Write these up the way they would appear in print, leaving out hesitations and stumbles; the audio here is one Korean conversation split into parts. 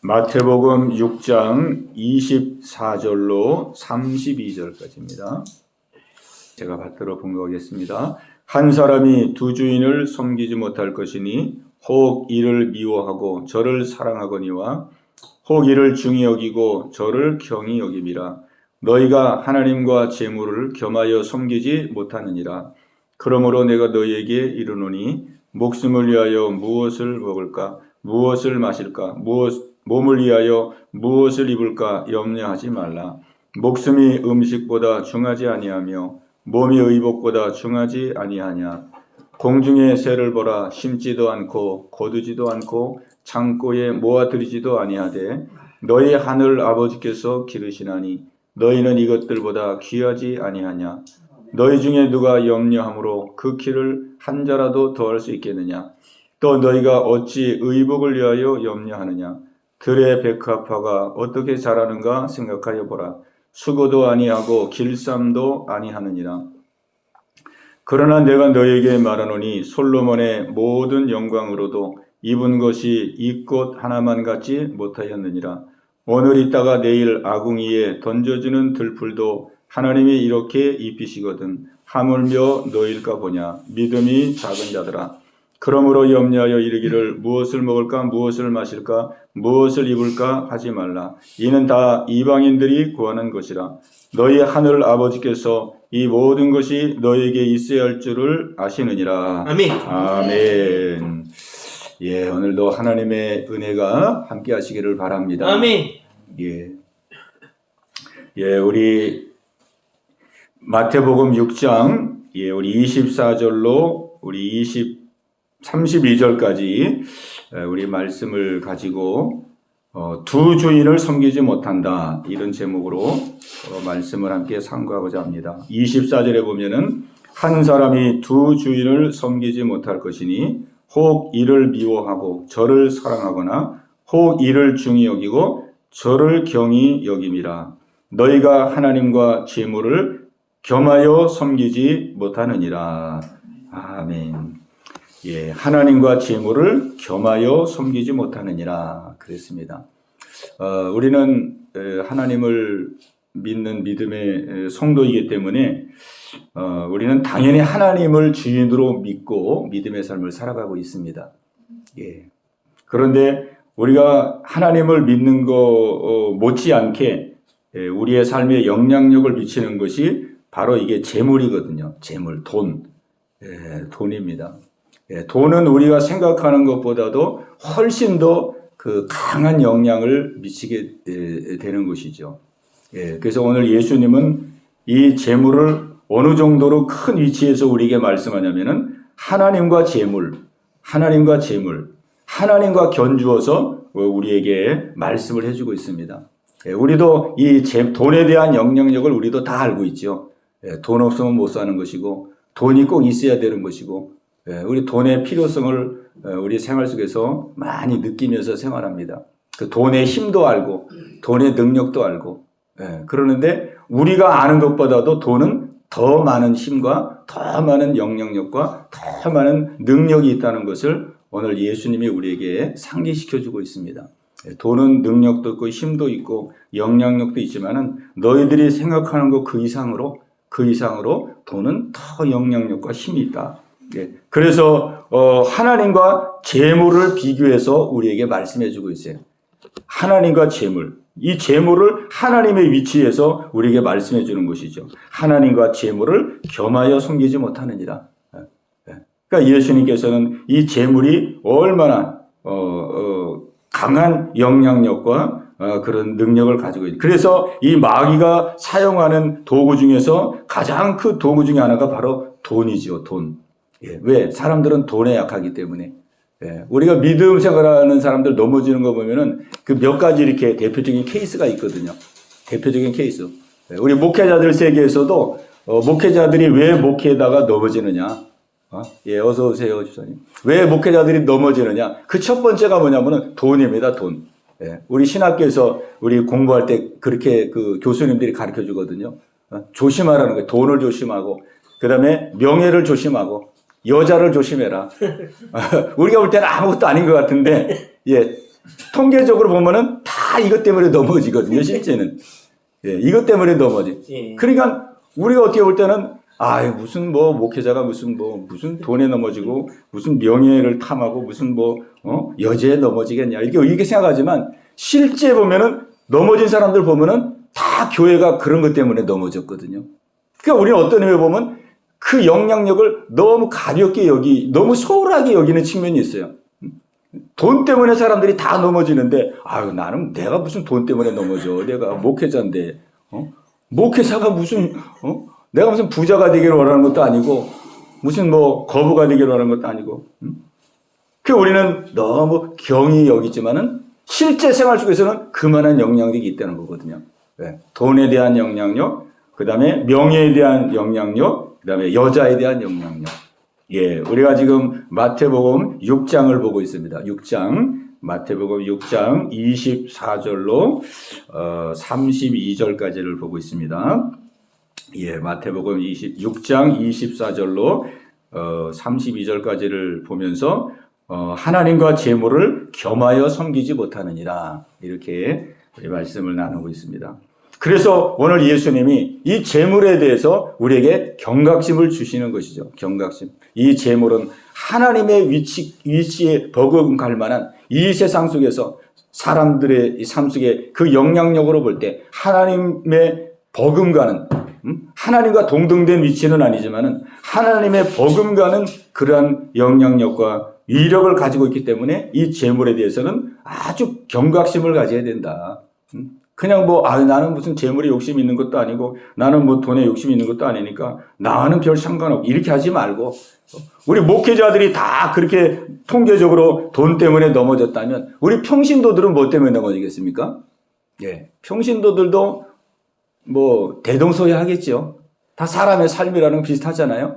마태복음 6장 24절로 32절까지입니다. 제가 받들어 봉독하겠습니다. 한 사람이 두 주인을 섬기지 못할 것이니 혹 이를 미워하고 저를 사랑하거니와 혹 이를 중히 여기고 저를 경히 여김이라. 너희가 하나님과 재물을 겸하여 섬기지 못하느니라. 그러므로 내가 너희에게 이르노니 목숨을 위하여 무엇을 먹을까 무엇을 마실까 몸을 위하여 무엇을 입을까 염려하지 말라. 목숨이 음식보다 중하지 아니하며 몸이 의복보다 중하지 아니하냐. 공중의 새를 보라. 심지도 않고 거두지도 않고 창고에 모아들이지도 아니하되 너희 하늘 아버지께서 기르시나니 너희는 이것들보다 귀하지 아니하냐. 너희 중에 누가 염려함으로 그 키를 한 자라도 더할 수 있겠느냐. 또 너희가 어찌 의복을 위하여 염려하느냐. 들의 백합화가 어떻게 자라는가 생각하여 보라. 수고도 아니하고 길쌈도 아니하느니라. 그러나 내가 너희에게 말하노니 솔로몬의 모든 영광으로도 입은 것이 이 꽃 하나만 같지 못하였느니라. 오늘 있다가 내일 아궁이에 던져지는 들풀도 하나님이 이렇게 입히시거든 하물며 너희일까 보냐. 믿음이 작은 자들아. 그러므로 염려하여 이르기를 무엇을 먹을까 무엇을 마실까 무엇을 입을까 하지 말라. 이는 다 이방인들이 구하는 것이라. 너희 하늘 아버지께서 이 모든 것이 너희에게 있어야 할 줄을 아시느니라. 아멘. 아멘. 예, 오늘도 하나님의 은혜가 함께 하시기를 바랍니다. 아멘. 예, 우리 마태복음 6장 우리 24절로 우리 32절까지 우리 말씀을 가지고 두 주인을 섬기지 못한다 이런 제목으로 말씀을 함께 상고하고자 합니다. 24절에 보면은 한 사람이 두 주인을 섬기지 못할 것이니 혹 이를 미워하고 저를 사랑하거나 혹 이를 중히 여기고 저를 경히 여김이라. 너희가 하나님과 재물을 겸하여 섬기지 못하느니라. 아멘. 예, 하나님과 재물을 겸하여 섬기지 못하느니라 그랬습니다. 우리는 하나님을 믿는 믿음의 성도이기 때문에 우리는 당연히 하나님을 주인으로 믿고 믿음의 삶을 살아가고 있습니다. 예. 그런데 우리가 하나님을 믿는 거 못지않게 우리의 삶에 영향력을 미치는 것이 바로 이게 재물이거든요. 재물, 돈, 돈입니다. 돈은 우리가 생각하는 것보다도 훨씬 더 그 강한 영향을 미치게 되는 것이죠. 그래서 오늘 예수님은 이 재물을 어느 정도로 큰 위치에서 우리에게 말씀하냐면은 하나님과 재물, 하나님과 견주어서 우리에게 말씀을 해주고 있습니다. 우리도 이 돈에 대한 영향력을 우리도 다 알고 있죠. 돈 없으면 못 사는 것이고 돈이 꼭 있어야 되는 것이고 우리 돈의 필요성을 우리 생활 속에서 많이 느끼면서 생활합니다. 그 돈의 힘도 알고 돈의 능력도 알고 그러는데 우리가 아는 것보다도 돈은 더 많은 힘과 더 많은 영향력과 더 많은 능력이 있다는 것을 오늘 예수님이 우리에게 상기시켜주고 있습니다. 돈은 능력도 있고 힘도 있고 영향력도 있지만은 너희들이 생각하는 것 그 이상으로 돈은 더 영향력과 힘이 있다. 그래서 하나님과 재물을 비교해서 우리에게 말씀해주고 있어요. 하나님과 재물, 이 재물을 하나님의 위치에서 우리에게 말씀해주는 것이죠. 하나님과 재물을 겸하여 섬기지 못하느니라. 그러니까 예수님께서는 이 재물이 얼마나 강한 영향력과 그런 능력을 가지고 있는. 그래서 이 마귀가 사용하는 도구 중에서 가장 큰 도구 중에 하나가 바로 돈이죠. 돈. 왜? 사람들은 돈에 약하기 때문에. 우리가 믿음 생활하는 사람들 넘어지는 거 보면은 그 몇 가지 이렇게 대표적인 케이스가 있거든요. 대표적인 케이스. 우리 목회자들 세계에서도 목회자들이 왜 목회에다가 넘어지느냐. 어서 오세요, 주사님. 왜 목회자들이 넘어지느냐. 그 첫 번째가 뭐냐면은 돈입니다, 돈. 우리 신학교에서 우리 공부할 때 그렇게 그 교수님들이 가르쳐 주거든요. 조심하라는 거예요. 돈을 조심하고, 그 다음에 명예를 조심하고, 여자를 조심해라. 우리가 볼 때는 아무것도 아닌 것 같은데, 통계적으로 보면은 다 이것 때문에 넘어지거든요, 실제는. 예, 이것 때문에 넘어지. 그러니까 우리가 어떻게 볼 때는 무슨 뭐 목회자가 무슨 돈에 넘어지고 무슨 명예를 탐하고 무슨 여제에 넘어지겠냐 이렇게 생각하지만 실제 보면은 넘어진 사람들 보면은 다 교회가 그런 것 때문에 넘어졌거든요. 그러니까 우리는 어떤 의미에 보면 그 영향력을 너무 가볍게 너무 소홀하게 여기는 측면이 있어요. 돈 때문에 사람들이 다 넘어지는데 나는 내가 무슨 돈 때문에 넘어져. 내가 목회자인데 목회자가 무슨 내가 무슨 부자가 되기를 원하는 것도 아니고 무슨 거부가 되기를 원하는 것도 아니고 그 우리는 너무 경히 여기지만은 실제 생활 속에서는 그만한 영향력이 있다는 거거든요. 네. 돈에 대한 영향력, 그 다음에 명예에 대한 영향력, 그 다음에 여자에 대한 영향력. 예, 우리가 지금 마태복음 6장을 보고 있습니다. 6장, 마태복음 6장 24절로 32절까지를 보고 있습니다. 예, 마태복음 6장 24절로 32절까지를 보면서 하나님과 재물을 겸하여 섬기지 못하느니라 이렇게 우리 말씀을 나누고 있습니다. 그래서 오늘 예수님이 이 재물에 대해서 우리에게 경각심을 주시는 것이죠. 경각심. 이 재물은 하나님의 위치에 버금갈 만한 이 세상 속에서 사람들의 이 삶 속에 그 영향력으로 볼 때 하나님의 버금가는 하나님과 동등된 위치는 아니지만은 하나님의 버금가는 그러한 영향력과 위력을 가지고 있기 때문에 이 재물에 대해서는 아주 경각심을 가져야 된다. 그냥 나는 무슨 재물에 욕심이 있는 것도 아니고 나는 돈에 욕심이 있는 것도 아니니까 나는 별 상관없고 이렇게 하지 말고 우리 목회자들이 다 그렇게 통계적으로 돈 때문에 넘어졌다면 우리 평신도들은 뭐 때문에 넘어지겠습니까? 예, 평신도들도 대동소이하겠죠. 다 사람의 삶이라는 건 비슷하잖아요.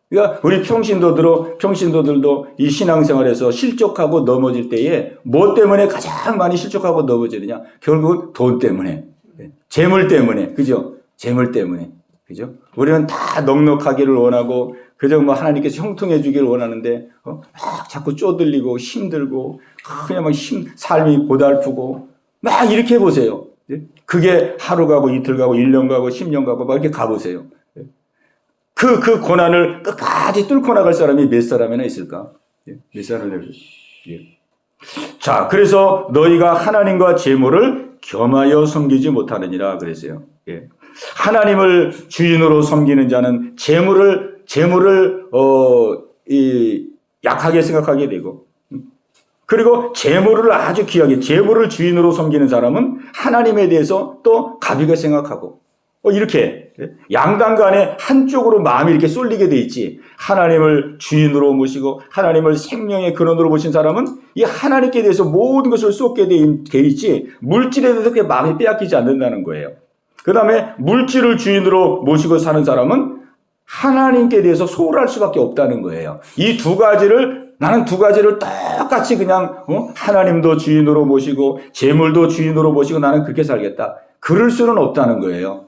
그러니까 우리 평신도들도 이 신앙생활에서 실족하고 넘어질 때에 뭐 때문에 가장 많이 실족하고 넘어지느냐? 결국 돈 때문에, 재물 때문에, 그죠? 재물 때문에, 그죠? 우리는 다 넉넉하기를 원하고 그저 하나님께서 형통해 주기를 원하는데 막 자꾸 쪼들리고 힘들고 그냥 삶이 고달프고 막 이렇게 해보세요. 그게 하루 가고 이틀 가고 1년 가고 10년 가고 막 이렇게 가보세요. 그 고난을 끝까지 뚫고 나갈 사람이 몇 사람이나 있을까? 몇 사람이나 있을까? 자, 그래서 너희가 하나님과 재물을 겸하여 섬기지 못하느니라 그랬어요. 예. 하나님을 주인으로 섬기는 자는 재물을 약하게 생각하게 되고, 그리고 재물을 아주 귀하게, 재물을 주인으로 섬기는 사람은 하나님에 대해서 또 가볍게 생각하고, 이렇게 양당 간에 한쪽으로 마음이 이렇게 쏠리게 돼 있지. 하나님을 주인으로 모시고 하나님을 생명의 근원으로 보신 사람은 이 하나님께 대해서 모든 것을 쏟게 돼 있지 물질에 대해서 그렇게 마음이 빼앗기지 않는다는 거예요. 그 다음에 물질을 주인으로 모시고 사는 사람은 하나님께 대해서 소홀할 수밖에 없다는 거예요. 나는 두 가지를 똑같이 그냥 하나님도 주인으로 모시고 재물도 주인으로 모시고 나는 그렇게 살겠다. 그럴 수는 없다는 거예요.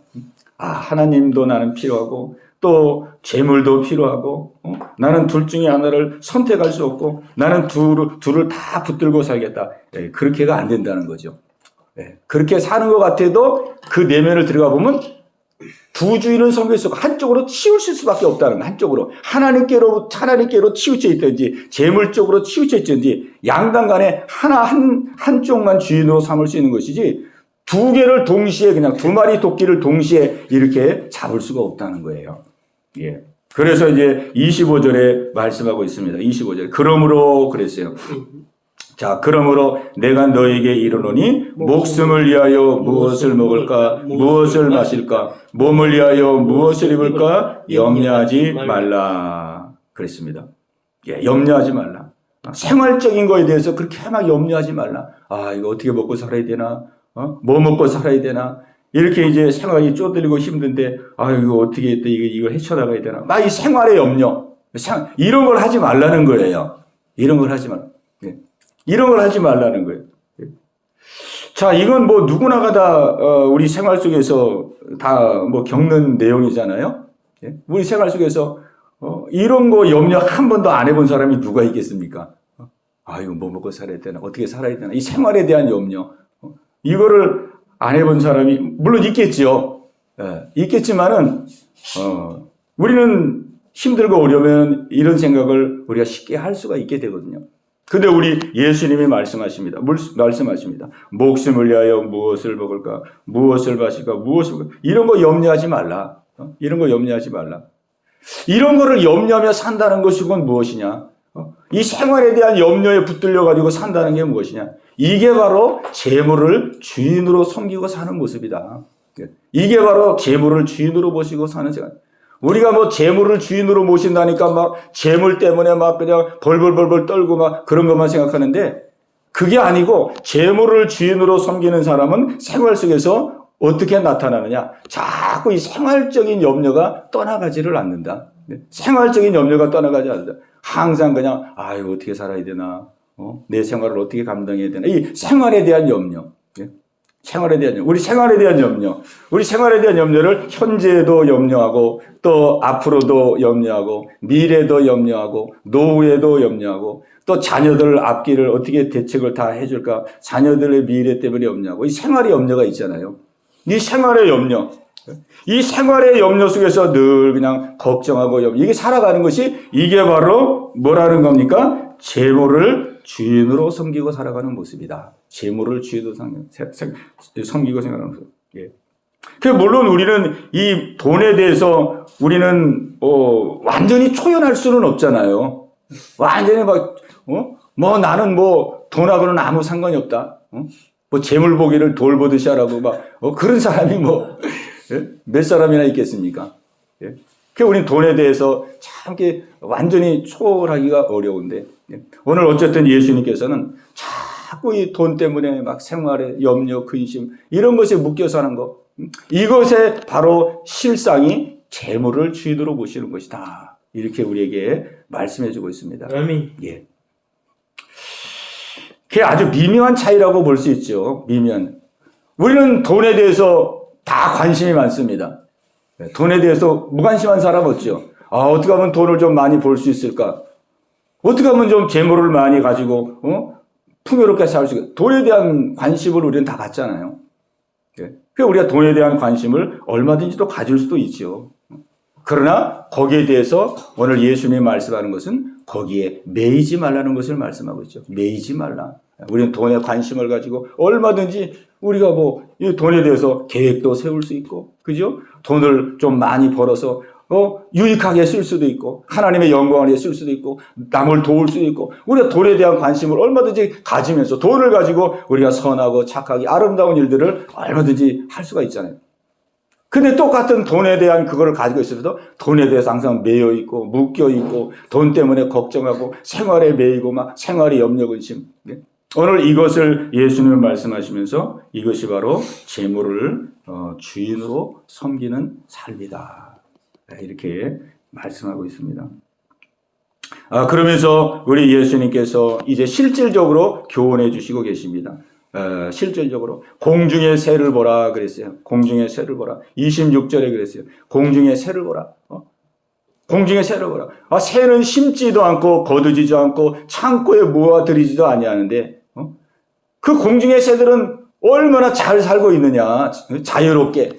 하나님도 나는 필요하고 또 재물도 필요하고 나는 둘 중에 하나를 선택할 수 없고 나는 둘을 다 붙들고 살겠다. 그렇게가 안 된다는 거죠. 그렇게 사는 것 같아도 그 내면을 들어가 보면 두 주인은 섬길 수 없고 한쪽으로 치우칠 수밖에 없다는 거. 한쪽으로 하나님께로 치우쳐 있든지 재물 쪽으로 치우쳐 있든지 양당 간에 한쪽만 주인으로 삼을 수 있는 것이지 두 개를 동시에 그냥 두 마리 토끼를 동시에 이렇게 잡을 수가 없다는 거예요. 예. 그래서 이제 25절에 말씀하고 있습니다. 25절에. 그러므로 그랬어요. 자, 그러므로 내가 너에게 이르노니 목숨을 위하여 무엇을 먹을까, 무엇을 마실까, 몸을 위하여 무엇을 입을까 염려하지 말라. 그랬습니다. 예, 염려하지 말라. 생활적인 거에 대해서 그렇게 막 염려하지 말라. 이거 어떻게 먹고 살아야 되나? 뭐 먹고 살아야 되나? 이렇게 이제 생활이 쪼들리고 힘든데, 이거 어떻게 했대? 이걸 헤쳐나가야 되나? 막 이 생활의 염려. 이런 걸 하지 말라는 거예요. 이런 걸 하지 말라. 이런 걸 하지 말라는 거예요. 자, 이건 누구나가 다, 우리 생활 속에서 다 겪는 내용이잖아요. 우리 생활 속에서, 이런 거 염려 한 번도 안 해본 사람이 누가 있겠습니까? 이거 뭐 먹고 살아야 되나, 어떻게 살아야 되나, 이 생활에 대한 염려, 이거를 안 해본 사람이 물론 있겠지요. 있겠지만은 우리는 힘들고 어려우면 이런 생각을 우리가 쉽게 할 수가 있게 되거든요. 근데 우리 예수님이 말씀하십니다. 목숨을 위하여 무엇을 먹을까? 무엇을 마실까? 무엇을 먹을까? 이런 거 염려하지 말라. 이런 거 염려하지 말라. 이런 거를 염려하며 산다는 것이 그건 무엇이냐? 이 생활에 대한 염려에 붙들려 가지고 산다는 게 무엇이냐? 이게 바로 재물을 주인으로 섬기고 사는 모습이다. 이게 바로 재물을 주인으로 모시고 사는 생활. 우리가 뭐 재물을 주인으로 모신다니까 막 재물 때문에 막 그냥 벌벌벌벌 떨고 막 그런 것만 생각하는데, 그게 아니고 재물을 주인으로 섬기는 사람은 생활 속에서 어떻게 나타나느냐? 자꾸 이 생활적인 염려가 떠나가지를 않는다. 생활적인 염려가 떠나가지 않는다. 항상 그냥 이거 어떻게 살아야 되나? 내 생활을 어떻게 감당해야 되나? 이 생활에 대한 염려. 생활에 대한 염려. 우리 생활에 대한 염려. 우리 생활에 대한 염려를 현재에도 염려하고, 또 앞으로도 염려하고, 미래도 염려하고, 노후에도 염려하고, 또 자녀들 앞길을 어떻게 대책을 다 해줄까? 자녀들의 미래 때문에 염려하고, 이 생활의 염려가 있잖아요. 이 생활의 염려. 이 생활의 염려 속에서 늘 그냥 걱정하고 이게 살아가는 것이, 이게 바로 뭐라는 겁니까? 재물을 주인으로 섬기고 살아가는 모습이다. 재물을 주인으로 섬기고 생각하는 모습. 물론 우리는 이 돈에 대해서 우리는 완전히 초연할 수는 없잖아요. 완전히 뭐 나는 뭐 돈하고는 아무 상관이 없다. 뭐 재물 보기를 돌 보듯이 하라고 그런 사람이 몇 사람이나 있겠습니까? 우리는 돈에 대해서 참 완전히 초월하기가 어려운데, 오늘 어쨌든 예수님께서는 자꾸 이 돈 때문에 막 생활에 염려, 근심 이런 것에 묶여 사는 것, 이것에 바로 실상이 재물을 주인으로 모시는 것이다. 이렇게 우리에게 말씀해 주고 있습니다. 아멘. 그게 아주 미묘한 차이라고 볼 수 있죠. 미묘한. 우리는 돈에 대해서 다 관심이 많습니다. 돈에 대해서 무관심한 사람 없죠. 어떻게 하면 돈을 좀 많이 벌 수 있을까? 어떻게 하면 좀 재물을 많이 가지고 풍요롭게 살 수 있을까? 돈에 대한 관심을 우리는 다 갖잖아요. 그러니까 우리가 돈에 대한 관심을 얼마든지 또 가질 수도 있죠. 그러나 거기에 대해서 오늘 예수님이 말씀하는 것은 거기에 매이지 말라는 것을 말씀하고 있죠. 매이지 말라. 우리는 돈에 관심을 가지고 얼마든지 우리가 이 돈에 대해서 계획도 세울 수 있고, 그죠? 돈을 좀 많이 벌어서 유익하게 쓸 수도 있고, 하나님의 영광을 위해 쓸 수도 있고, 남을 도울 수도 있고, 우리가 돈에 대한 관심을 얼마든지 가지면서 돈을 가지고 우리가 선하고 착하게 아름다운 일들을 얼마든지 할 수가 있잖아요. 근데 똑같은 돈에 대한 그거를 가지고 있어도 돈에 대해서 항상 매여 있고 묶여 있고 돈 때문에 걱정하고 생활에 매이고 막 생활의 염려 근심. 오늘 이것을 예수님이 말씀하시면서 이것이 바로 재물을 주인으로 섬기는 삶이다. 이렇게 말씀하고 있습니다. 그러면서 우리 예수님께서 이제 실질적으로 교훈해 주시고 계십니다. 실질적으로 공중의 새를 보라 그랬어요. 공중의 새를 보라. 26절에 그랬어요. 공중의 새를 보라. 공중의 새를 보라. 새는 심지도 않고 거두지도 않고 창고에 모아들이지도 아니하는데 그 공중의 새들은 얼마나 잘 살고 있느냐. 자유롭게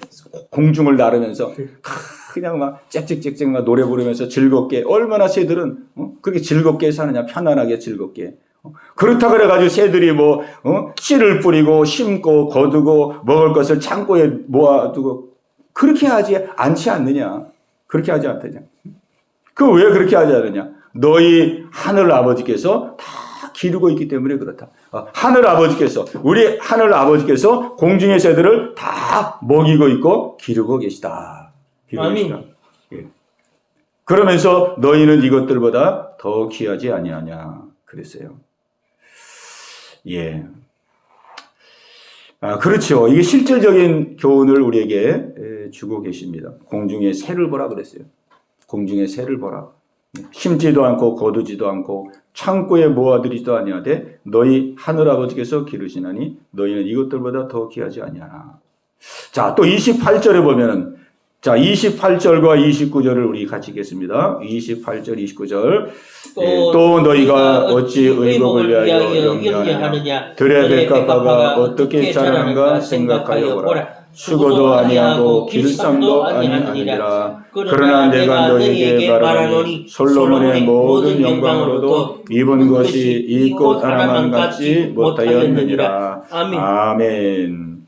공중을 나르면서 그냥 막 짹짹짹짹 막 노래 부르면서 즐겁게, 얼마나 새들은 그렇게 즐겁게 사느냐. 편안하게 즐겁게. 그렇다 그래가지고 새들이 씨를 뿌리고 심고 거두고 먹을 것을 창고에 모아두고 그렇게 하지 않지 않느냐. 그렇게 하지 않느냐. 왜 그렇게 하지 않느냐. 너희 하늘 아버지께서 다 기르고 있기 때문에 그렇다. 하늘 아버지께서, 우리 하늘 아버지께서 공중의 새들을 다 먹이고 있고 기르고 계시다. 아멘. 그러면서 너희는 이것들보다 더 귀하지 아니하냐 그랬어요. 그렇죠. 이게 실질적인 교훈을 우리에게 주고 계십니다. 공중의 새를 보라 그랬어요. 공중의 새를 보라. 심지도 않고 거두지도 않고 창고에 모아들이지도 아니하되 너희 하늘아버지께서 기르시나니 너희는 이것들보다 더 귀하지 아니하나. 자, 또 28절에 보면은 자, 28절과 29절을 우리 같이 읽겠습니다. 28절, 29절. 또 너희가 어찌 의복을 위하여 염려하느냐. 들의 백합화가 어떻게 자라는가 생각하여 보라. 수고도 아니하고 길쌈도 아니하니라. 그러나 내가 너희에게 말하노니 솔로몬의 모든 영광으로도 입은 것이 이 꽃 하나만 갖지 못하였느니라. 아멘.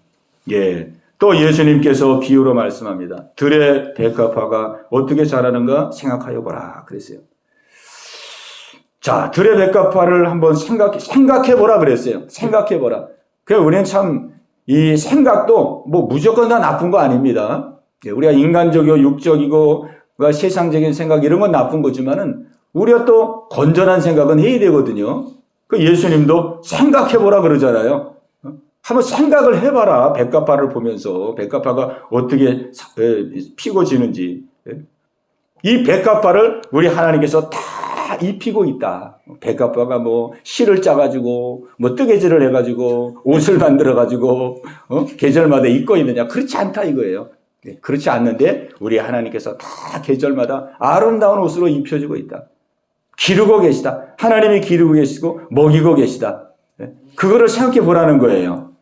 예. 또 예수님께서 비유로 말씀합니다. 들의 백합화가 어떻게 자라는가 생각하여 보라 그랬어요. 자, 들의 백합화를 한번 생각해 보라 그랬어요. 생각해 보라. 그래서 우리는 참 이 생각도 뭐 무조건 다 나쁜 거 아닙니다. 우리가 인간적이고 육적이고 세상적인 생각 이런 건 나쁜 거지만은 우리가 또 건전한 생각은 해야 되거든요. 그 예수님도 생각해 보라 그러잖아요. 한번 생각을 해봐라. 백합화를 보면서 백합화가 어떻게 피고 지는지. 이 백합화를 우리 하나님께서 다 입히고 있다. 백합화가 뭐 실을 짜가지고 뭐 뜨개질을 해가지고 옷을 만들어가지고 계절마다 입고 있느냐. 그렇지 않다 이거예요. 그렇지 않는데 우리 하나님께서 다 계절마다 아름다운 옷으로 입혀주고 있다. 기르고 계시다. 하나님이 기르고 계시고 먹이고 계시다. 그거를 생각해 보라는 거예요.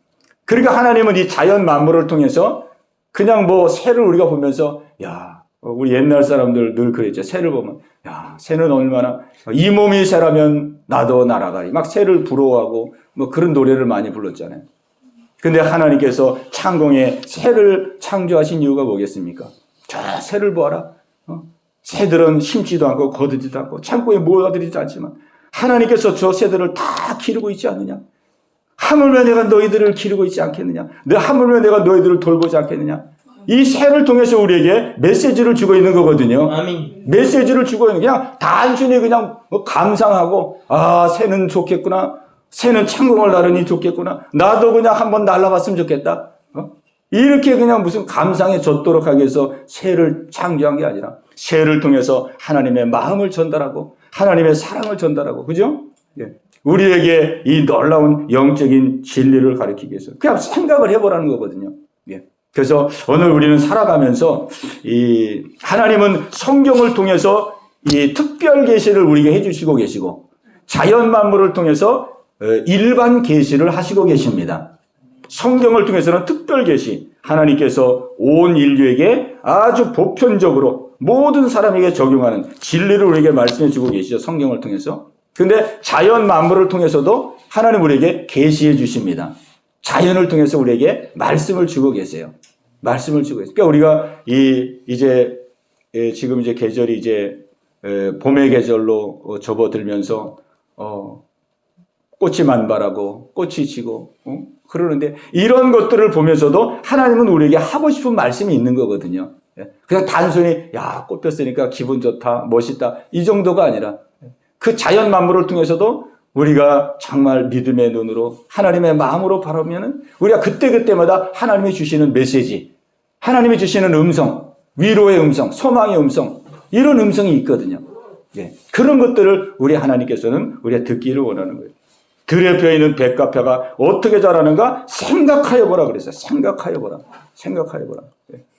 그러니까 하나님은 이 자연 만물을 통해서 그냥 뭐 새를 우리가 보면서 야 우리 옛날 사람들 늘 그랬죠. 새를 보면 야 새는 얼마나 이 몸이 새라면 나도 날아가리 막 새를 부러워하고 뭐 그런 노래를 많이 불렀잖아요. 근데 하나님께서 창공에 새를 창조하신 이유가 뭐겠습니까? 저 새를 보아라. 새들은 심지도 않고 거두지도 않고 창고에 모아들이지도 않지만 하나님께서 저 새들을 다 기르고 있지 않느냐? 하물며 내가 너희들을 기르고 있지 않겠느냐? 하물며 내가 너희들을 돌보지 않겠느냐? 이 새를 통해서 우리에게 메시지를 주고 있는 거거든요. 아멘. 메시지를 주고 있는 그냥 단순히 그냥 감상하고 아 새는 좋겠구나. 새는 창공을 나르니 좋겠구나. 나도 그냥 한번 날아봤으면 좋겠다. 이렇게 그냥 무슨 감상에 젖도록 하기 위해서 새를 창조한 게 아니라 새를 통해서 하나님의 마음을 전달하고 하나님의 사랑을 전달하고 그죠? 예. 우리에게 이 놀라운 영적인 진리를 가르치기 위해서 그냥 생각을 해보라는 거거든요. 예. 그래서 오늘 우리는 살아가면서 이 하나님은 성경을 통해서 이 특별 계시를 우리에게 해주시고 계시고 자연 만물을 통해서 일반 계시를 하시고 계십니다. 성경을 통해서는 특별 계시 하나님께서 온 인류에게 아주 보편적으로 모든 사람에게 적용하는 진리를 우리에게 말씀해 주고 계시죠. 성경을 통해서. 근데 자연 만물을 통해서도 하나님 우리에게 계시해 주십니다. 자연을 통해서 우리에게 말씀을 주고 계세요. 말씀을 주고 계세요. 그러니까 우리가 이제 지금 이제 계절이 이제 봄의 계절로 접어들면서 꽃이 만발하고 꽃이 지고 그러는데 이런 것들을 보면서도 하나님은 우리에게 하고 싶은 말씀이 있는 거거든요. 그냥 단순히 야, 꽃 폈으니까 기분 좋다, 멋있다 이 정도가 아니라 그 자연 만물을 통해서도 우리가 정말 믿음의 눈으로 하나님의 마음으로 바라보면 우리가 그때그때마다 하나님이 주시는 메시지, 하나님이 주시는 음성, 위로의 음성, 소망의 음성 이런 음성이 있거든요. 예. 그런 것들을 우리 하나님께서는 우리가 듣기를 원하는 거예요. 들에 펴있는 백합화가 어떻게 자라는가 생각하여 보라 그랬어요. 생각하여 보라. 생각하여 보라.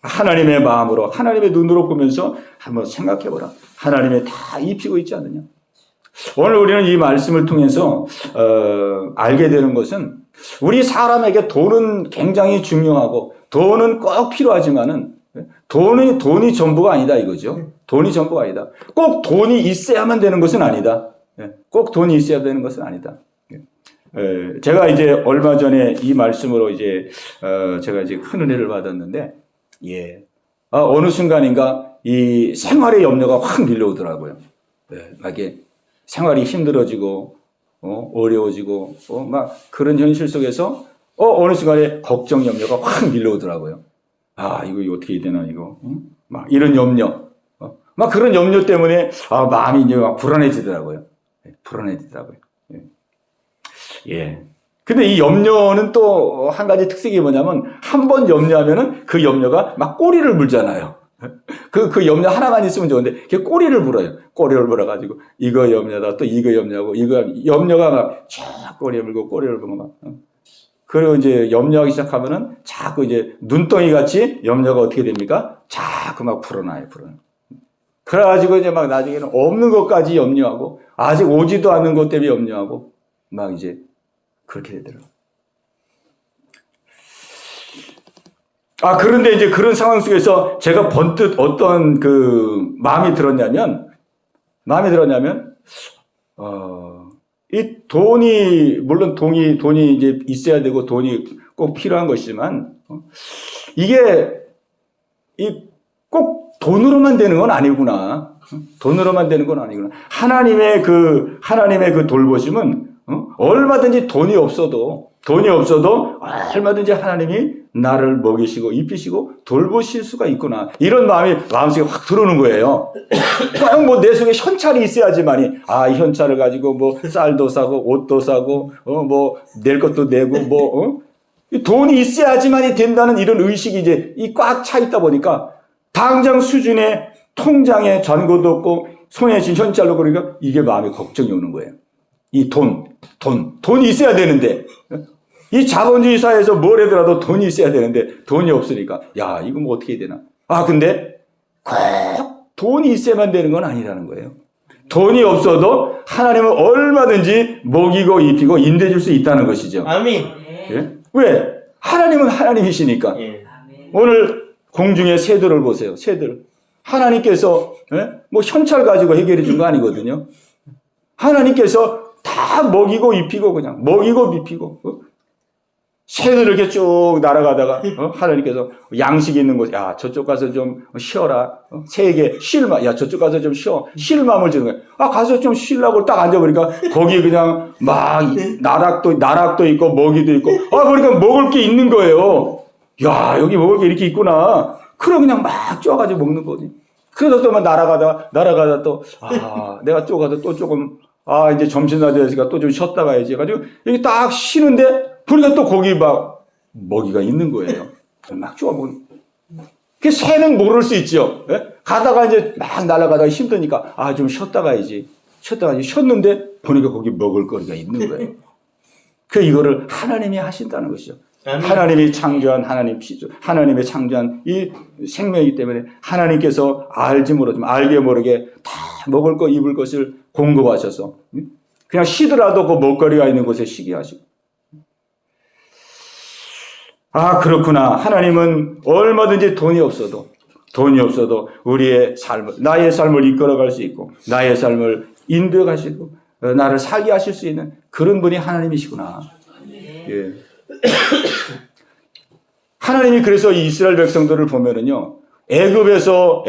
하나님의 마음으로 하나님의 눈으로 보면서 한번 생각해 보라. 하나님이 다 입히고 있지 않느냐. 오늘 우리는 이 말씀을 통해서 알게 되는 것은 우리 사람에게 돈은 굉장히 중요하고 돈은 꼭 필요하지만은 돈이 전부가 아니다 이거죠. 돈이 전부가 아니다. 꼭 돈이 있어야만 되는 것은 아니다. 꼭 돈이 있어야 되는 것은 아니다. 제가 이제 얼마 전에 이 말씀으로 이제 제가 이제 큰 은혜를 받았는데, 예, 어느 순간인가 이 생활의 염려가 확 밀려오더라고요. 막 이게 생활이 힘들어지고 어려워지고 막 그런 현실 속에서 어느 순간에 걱정 염려가 확 밀려오더라고요. 아 이거 어떻게 해야 되나 이거 막 이런 염려, 막 그런 염려 때문에 마음이 이제 막 불안해지더라고요. 불안해지더라고요. 예. 근데 이 염려는 또 한 가지 특색이 뭐냐면 한 번 염려하면은 그 염려가 막 꼬리를 물잖아요. 그 염려 하나만 있으면 좋은데 그게 꼬리를 물어요. 꼬리를 물어가지고 이거 염려다 또 이거 염려하고 이거 염려가 막 쫙 꼬리를 물고 막 그리고 이제 염려하기 시작하면은 자꾸 이제 눈덩이 같이 염려가 어떻게 됩니까? 자꾸 막 불어나요. 그래가지고 이제 막 나중에는 없는 것까지 염려하고 아직 오지도 않는 것 때문에 염려하고 막 이제 그렇게 되더라고요. 그런데 이제 그런 상황 속에서 제가 번뜩 어떤 마음이 들었냐면, 이 돈이, 물론 돈이 이제 있어야 되고 돈이 꼭 필요한 것이지만, 이게 꼭 돈으로만 되는 건 아니구나. 돈으로만 되는 건 아니구나. 하나님의 그 돌보심은, 얼마든지 돈이 없어도 얼마든지 하나님이 나를 먹이시고 입히시고 돌보실 수가 있구나. 이런 마음이 마음속에 확 들어오는 거예요. 그냥 뭐 내 속에 현찰이 있어야지만이 이 현찰을 가지고 뭐 쌀도 사고 옷도 사고 뭐 낼 것도 내고 돈이 있어야지만이 된다는 이런 의식이 이제 꽉 차 있다 보니까 당장 수준의 통장에 잔고도 없고 손에 쥔 현찰로 그러니까 이게 마음에 걱정이 오는 거예요. 이 돈이 있어야 되는데, 이 자본주의 사회에서 뭘 하더라도 돈이 있어야 되는데, 돈이 없으니까, 이거 뭐 어떻게 해야 되나? 근데 꼭 돈이 있어야만 되는 건 아니라는 거예요. 돈이 없어도 하나님은 얼마든지 먹이고 입히고 인도해줄 수 있다는 것이죠. 아멘. 예? 왜? 하나님은 하나님이시니까. 예. 오늘 공중의 새들을 보세요. 새들. 하나님께서 뭐 현찰 가지고 해결해 준 거 아니거든요. 하나님께서 다 먹이고 입히고 그냥 먹이고 입히고 새들 이렇게 쭉 날아가다가 하나님께서 양식 있는 곳, 저쪽 가서 좀 쉬어라. 새에게 쉴 마음, 저쪽 가서 좀 쉬어. 쉴 마음을 주는 거예요. 가서 좀 쉬려고 딱 앉아보니까 거기 그냥 막 나락도 있고 먹이도 있고 그러니까 먹을 게 있는 거예요. 여기 먹을 게 이렇게 있구나. 그럼 그냥 막 쪼아가지고 먹는 거지. 그러다 또 막 날아가다 또 내가 쪼가서 또 조금 이제 점심 나되었으니까 또 좀 쉬었다 가야지. 해가지고, 여기 딱 쉬는데, 보니까 또 거기 막 먹이가 있는 거예요. 막 쪼아보는. 그 새는 모를 수 있죠. 예? 가다가 이제 막 날아가다가 힘드니까, 좀 쉬었다 가야지. 쉬었는데, 보니까 거기 먹을 거리가 있는 거예요. 이거를 하나님이 하신다는 것이죠. 하나님이 창조한 하나님의 창조한 이 생명이기 때문에 하나님께서 알게 모르게 다 먹을 거 입을 것을 공급하셔서 그냥 쉬더라도 그 먹거리가 있는 곳에 쉬게 하시고 그렇구나. 하나님은 얼마든지 돈이 없어도 나의 삶을 이끌어갈 수 있고 나의 삶을 인도해 가시고 나를 살게 하실 수 있는 그런 분이 하나님이시구나. 예. 하나님이 그래서 이스라엘 백성들을 보면은요, 애굽에서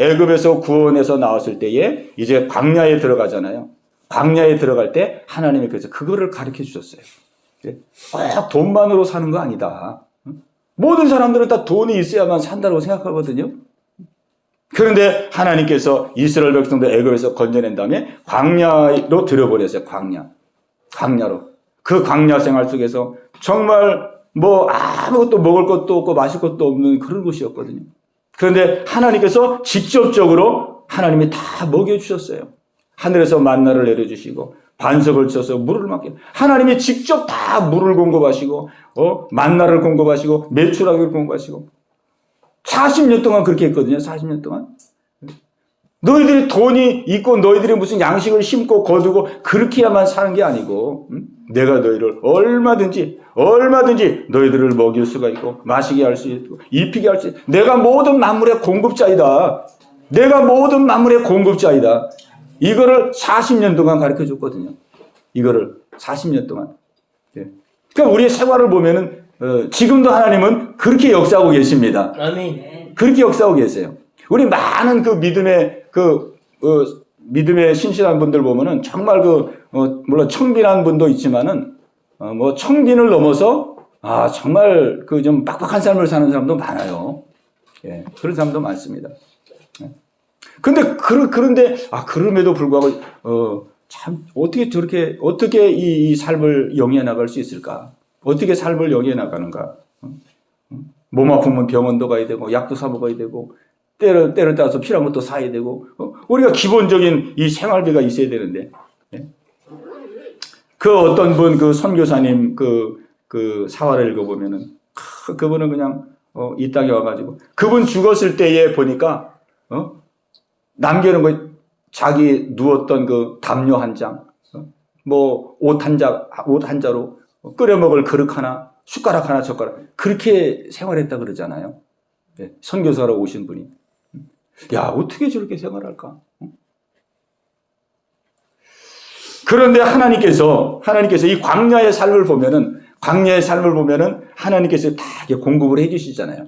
구원해서 나왔을 때에 이제 광야에 들어가잖아요. 광야에 들어갈 때 하나님이 그래서 그거를 가르쳐 주셨어요. 꼭 돈만으로 사는 거 아니다. 모든 사람들은 다 돈이 있어야만 산다고 생각하거든요. 그런데 하나님께서 이스라엘 백성들 애굽에서 건져낸 다음에 광야로 들여보냈어요. 광야로. 그 광야 생활 속에서 정말 뭐 아무것도 먹을 것도 없고 마실 것도 없는 그런 곳이었거든요. 그런데 하나님께서 직접적으로 하나님이 다 먹여주셨어요. 하늘에서 만나를 내려주시고 반석을 쳐서 물을 맡겨. 하나님이 직접 다 물을 공급하시고 만나를 공급하시고 메추라기를 공급하시고 40년 동안 그렇게 했거든요. 40년 동안. 너희들이 돈이 있고 너희들이 무슨 양식을 심고 거두고 그렇게야만 사는 게 아니고 내가 너희를 얼마든지 너희들을 먹일 수가 있고 마시게 할 수 있고 입히게 할 수 있고 내가 모든 만물의 공급자이다. 이거를 40년 동안 가르쳐 줬거든요. 이거를 40년 동안. 그러니까 우리의 생활을 보면은 지금도 하나님은 그렇게 역사하고 계십니다. 아멘. 그렇게 역사하고 계세요. 우리 많은 그 믿음의 신실한 분들 보면은 정말 물론 청빈한 분도 있지만은 뭐 청빈을 넘어서 정말 좀 빡빡한 삶을 사는 사람도 많아요. 예, 그런 사람도 많습니다. 그런데 그럼에도 불구하고 참 어떻게 이 삶을 영위해 나갈 수 있을까? 어떻게 삶을 영위해 나가는가? 몸 아프면 병원도 가야 되고 약도 사 먹어야 되고 때를 따라서 필요한 것도 사야 되고 우리가 기본적인 이 생활비가 있어야 되는데 그 어떤 분 선교사님 그 그 사화를 읽어보면은 그분은 그냥 이 땅에 와가지고 그분 죽었을 때에 보니까 남겨놓은 거 자기 누웠던 그 담요 한 장, 뭐 옷 한 자로 끓여 먹을 그릇 하나, 숟가락 하나, 젓가락 그렇게 생활했다 그러잖아요. 네, 선교사로 오신 분이. 야, 어떻게 저렇게 생활할까? 그런데 하나님께서 이 광야의 삶을 보면은 하나님께서 다 공급을 해주시잖아요.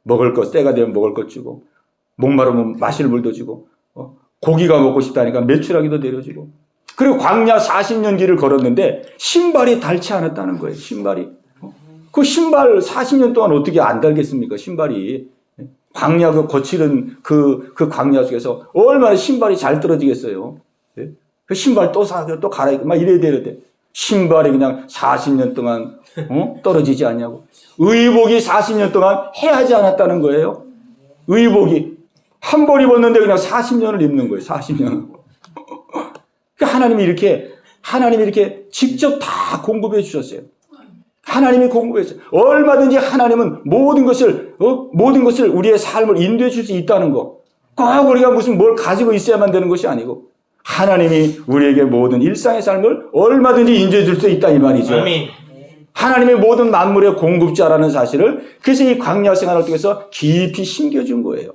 먹을 것, 때가 되면 먹을 것 주고, 목마르면 마실 물도 주고, 고기가 먹고 싶다니까 메추라기도 내려주고. 그리고 광야 40년 길을 걸었는데 신발이 닳지 않았다는 거예요. 신발이. 그 신발 40년 동안 어떻게 안 닳겠습니까? 신발이. 광야 그 거칠은 그 광야 속에서 얼마나 신발이 잘 떨어지겠어요. 그 신발 또 사고 또 갈아입고 막 이래야 되는데 신발이 그냥 40년 동안 떨어지지 않냐고. 의복이 40년 동안 해하지 않았다는 거예요. 의복이 한 벌 입었는데 그냥 40년을 입는 거예요. 40년. 그러니까 하나님이 이렇게 직접 다 공급해 주셨어요. 하나님이 공급했어요. 얼마든지 하나님은 모든 것을 우리의 삶을 인도해 줄 수 있다는 거. 꼭 우리가 무슨 뭘 가지고 있어야만 되는 것이 아니고 하나님이 우리에게 모든 일상의 삶을 얼마든지 인도해 줄 수 있다 이 말이죠. 아멘. 하나님의 모든 만물의 공급자라는 사실을 그래서 이 광야 생활을 통해서 깊이 심겨준 거예요.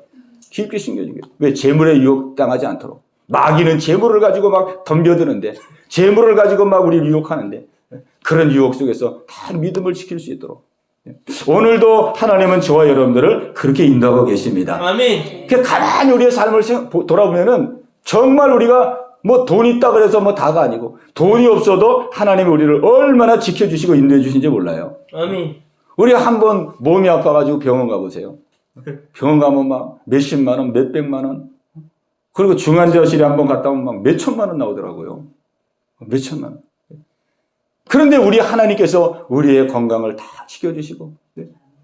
깊이 심겨준 거예요. 왜? 재물에 유혹당하지 않도록. 마귀는 재물을 가지고 막 덤벼드는데 재물을 가지고 막 우리를 유혹하는데 그런 유혹 속에서 다 믿음을 지킬 수 있도록 오늘도 하나님은 저와 여러분들을 그렇게 인도하고 계십니다. 아멘. 가만히 우리의 삶을 돌아보면은 정말 우리가 뭐 돈 있다 그래서 뭐 다가 아니고 돈이 없어도 하나님이 우리를 얼마나 지켜주시고 인도해 주신지 몰라요. 아멘. 우리 한번 몸이 아파가지고 병원 가보세요. 병원 가면 막 몇십만 원, 몇백만 원. 그리고 중환자실에 한번 갔다 오면 막 몇천만 원 나오더라고요. 몇천만 원. 그런데 우리 하나님께서 우리의 건강을 다 지켜주시고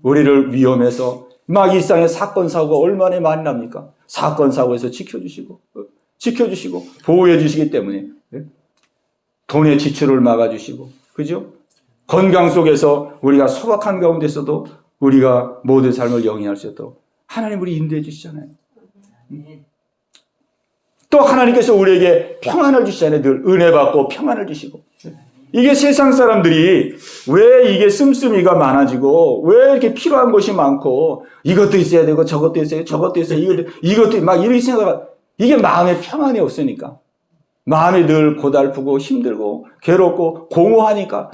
우리를 위험해서 막 일상의 사건 사고가 얼마나 많이 납니까? 사건 사고에서 지켜주시고 보호해 주시기 때문에 돈의 지출을 막아주시고 그죠? 건강 속에서 우리가 소박한 가운데서도 우리가 모든 삶을 영위할 수 있도록 하나님 우리 인도해 주시잖아요. 또 하나님께서 우리에게 평안을 주시잖아요. 늘 은혜 받고 평안을 주시고. 이게 세상 사람들이 왜 이게 씀씀이가 많아지고 왜 이렇게 필요한 것이 많고 이것도 있어야 되고 저것도 있어야 저것도 있어야 이것도 막 이렇게 생각하고 이게 마음에 평안이 없으니까 마음이 늘 고달프고 힘들고 괴롭고 공허하니까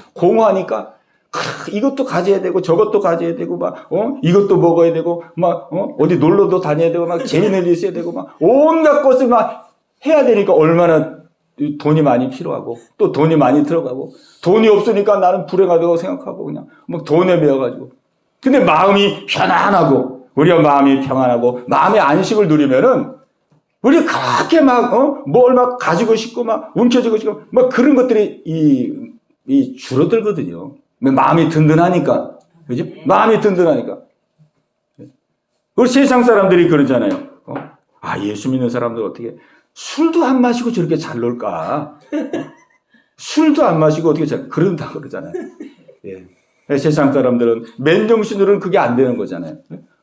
이것도 가져야 되고 저것도 가져야 되고 막 이것도 먹어야 되고 막 어디 놀러도 다녀야 되고 막 재밌는 일 있어야 되고 막 온갖 것을 막 해야 되니까 얼마나 돈이 많이 필요하고 또 돈이 많이 들어가고 돈이 없으니까 나는 불행하다고 생각하고 그냥 막 돈에 매여가지고 근데 마음이 편안하고 우리가 마음이 평안하고 마음의 안식을 누리면은 우리 그렇게 막 뭘 막 가지고 싶고 막 움켜쥐고 싶고 막 그런 것들이 이 줄어들거든요. 마음이 든든하니까 그죠? 마음이 든든하니까 우리 세상 사람들이 그러잖아요. 예수 믿는 사람들 어떻게 술도 안 마시고 저렇게 잘 놀까? 술도 안 마시고 어떻게 그런다 그러잖아요. 예. 세상 사람들은 맨정신으로는 그게 안 되는 거잖아요.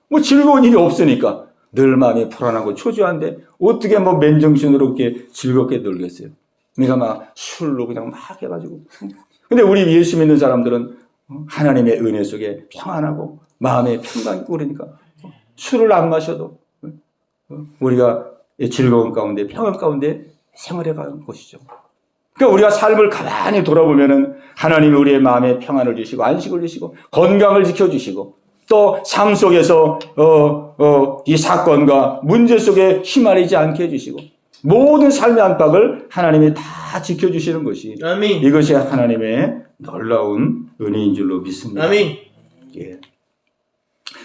뭐 즐거운 일이 없으니까 늘 마음이 불안하고 초조한데 어떻게 뭐 맨정신으로 이렇게 즐겁게 놀겠어요? 내가 막 술로 그냥 막 해가지고. 근데 우리 예수 믿는 사람들은 하나님의 은혜 속에 평안하고 마음에 평강이 있고 그러니까 술을 안 마셔도 우리가 즐거운 가운데 평안 가운데 생활해 가는 것이죠. 그러니까 우리가 삶을 가만히 돌아보면은 하나님이 우리의 마음에 평안을 주시고 안식을 주시고 건강을 지켜주시고 또 삶 속에서 이 사건과 문제 속에 휘말리지 않게 해주시고 모든 삶의 안팎을 하나님이 다 지켜주시는 것이 아멘. 이것이 하나님의 놀라운 은혜인 줄로 믿습니다. 아멘. 예.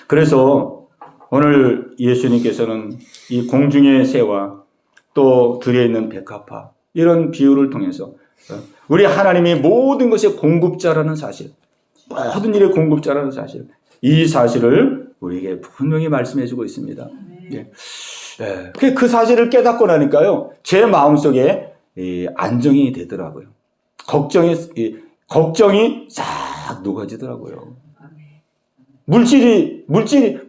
그래서 오늘 예수님께서는 이 공중의 새와 또 들에 있는 백합화 이런 비유를 통해서 우리 하나님이 모든 것의 공급자라는 사실, 모든 일의 공급자라는 사실, 이 사실을 우리에게 분명히 말씀해 주고 있습니다. 예. 그 사실을 깨닫고 나니까요, 제 마음속에 안정이 되더라고요. 걱정이 싹 막 녹아지더라고요. 물질이